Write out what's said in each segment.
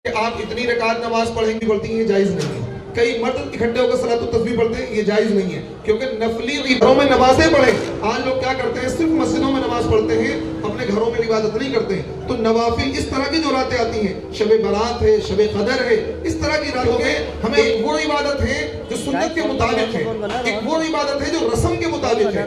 کہ آپ اتنی رکعت نماز پڑھیں گی پڑھتی ہیں، یہ جائز نہیں ہے۔ کئی مرد اکٹھے ہو کر صلاۃ التسبیح پڑھتے ہیں، یہ جائز نہیں ہے، کیونکہ نفلی گھروں میں نمازیں پڑھیں۔ آج لوگ کیا کرتے ہیں، صرف مسجدوں میں نماز پڑھتے ہیں، اپنے گھروں میں عبادت نہیں کرتے ہیں۔ تو نوافل اس طرح کی جو راتیں آتی ہیں، شب برات ہے، شب قدر ہے، اس طرح کی راتوں میں ہمیں ایک وہ عبادت ہے جو سنت کے مطابق ہے، ایک وہ عبادت ہے جو رسم کے مطابق ہے۔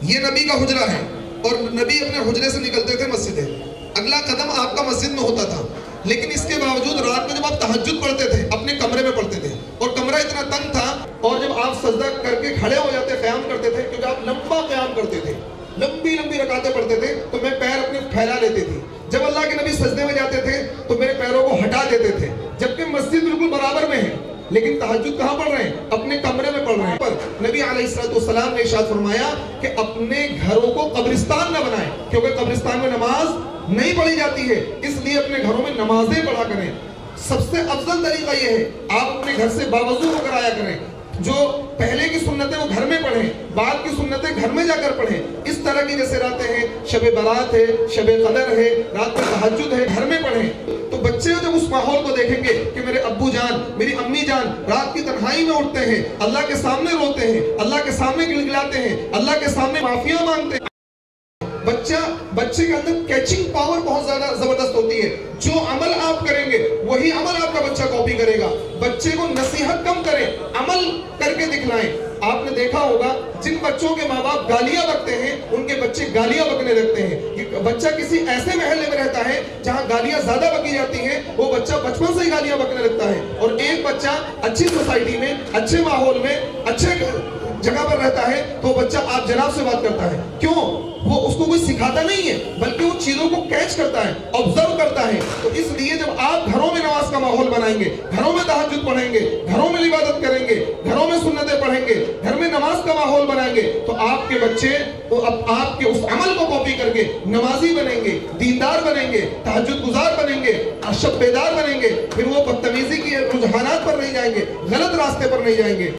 یہ نبی کا حجرہ ہے اور نبی اپنے حجرے سے نکلتے تھے مسجد ہے، اگلا قدم آپ کا مسجد میں ہوتا تھا، لیکن اس کے باوجود رات میں جب آپ تہجد پڑھتے تھے اپنے کمرے میں پڑھتے تھے، اور کمرہ اتنا تنگ تھا، اور جب آپ سجدہ کر کے کھڑے ہو جاتے قیام کرتے تھے، کیونکہ آپ لمبا قیام کرتے تھے، لمبی لمبی رکعتیں پڑھتے تھے، تو میں پیر اپنے پھیلا لیتے تھی۔ جب اللہ کے نبی سجدے میں جاتے تھے تو میرے پیروں کو ہٹا دیتے تھے، جبکہ مسجد بالکل برابر میں ہے، لیکن تہجد کہاں پڑھ رہے ہیں؟ اپنے کمرے میں پڑھ رہے ہیں۔ پر نبی علیہ السلام نے ارشاد فرمایا کہ اپنے گھروں کو قبرستان نہ بنائیں، کیونکہ قبرستان میں نماز نہیں پڑھی جاتی ہے، اس لیے اپنے گھروں میں نمازیں پڑھا کریں۔ سب سے افضل طریقہ یہ ہے آپ اپنے گھر سے باوضو ہو کر آیا کریں، جو پہلے کی سنتیں وہ گھر میں پڑھیں، بعد کی سنتیں گھر میں جا کر پڑھیں۔ اس طرح کی جیسے راتیں ہیں، شب برات ہے، شب قدر ہے، رات میں تہجد ہے، گھر میں پڑھیں۔ تو بچے جب اس ماحول کو دیکھیں گے کہ میرے ابو جان، میری امی جان رات کی تنہائی میں اٹھتے ہیں، اللہ کے سامنے روتے ہیں، اللہ کے سامنے گڑگڑاتے ہیں، اللہ کے سامنے معافیاں مانگتے ہیں، بچے کے اندر کیچنگ پاور بہت زیادہ زبردست ہوتی ہے۔ جو عمل آپ کریں گے وہی عمل آپ کا بچہ کاپی کرے گا۔ بچے کو نصیحت کم کریں، عمل کر کے دکھلائیں۔ آپ نے دیکھا ہوگا جن بچوں کے ماں باپ گالیاں بکتے ہیں ان کے بچے گالیاں بکنے لگتے ہیں۔ بچہ کسی ایسے محلے میں رہتا ہے جہاں گالیاں زیادہ بکی جاتی ہیں، وہ بچہ بچپن سے ہی گالیاں بکنے لگتا ہے۔ اور ایک بچہ اچھی سوسائٹی میں، اچھے ماحول میں، اچھے جگہ پر رہتا ہے تو بچہ آپ جناب سے بات کرتا ہے۔ کیوں؟ وہ اس کو کوئی سکھاتا نہیں ہے، بلکہ وہ چیزوں کو کیچ کرتا ہے، آبزرو کرتا ہے۔ تو اس لیے جب آپ گھروں میں نماز کا ماحول بنائیں گے، گھروں میں تہجد پڑھیں گے، گھروں میں عبادت کریں گے، گھروں میں سنتیں پڑھیں گے، گھر میں نماز کا ماحول بنائیں گے، تو آپ کے بچے آپ کے اس عمل کو کاپی کر کے نمازی بنیں گے، دیندار بنیں گے، تہجد گزار بنیں گے، شب بیدار بنیں گے۔ پھر وہ بدتمیزی کی رجحانات پر نہیں جائیں گے، غلط راستے پر نہیں جائیں گے۔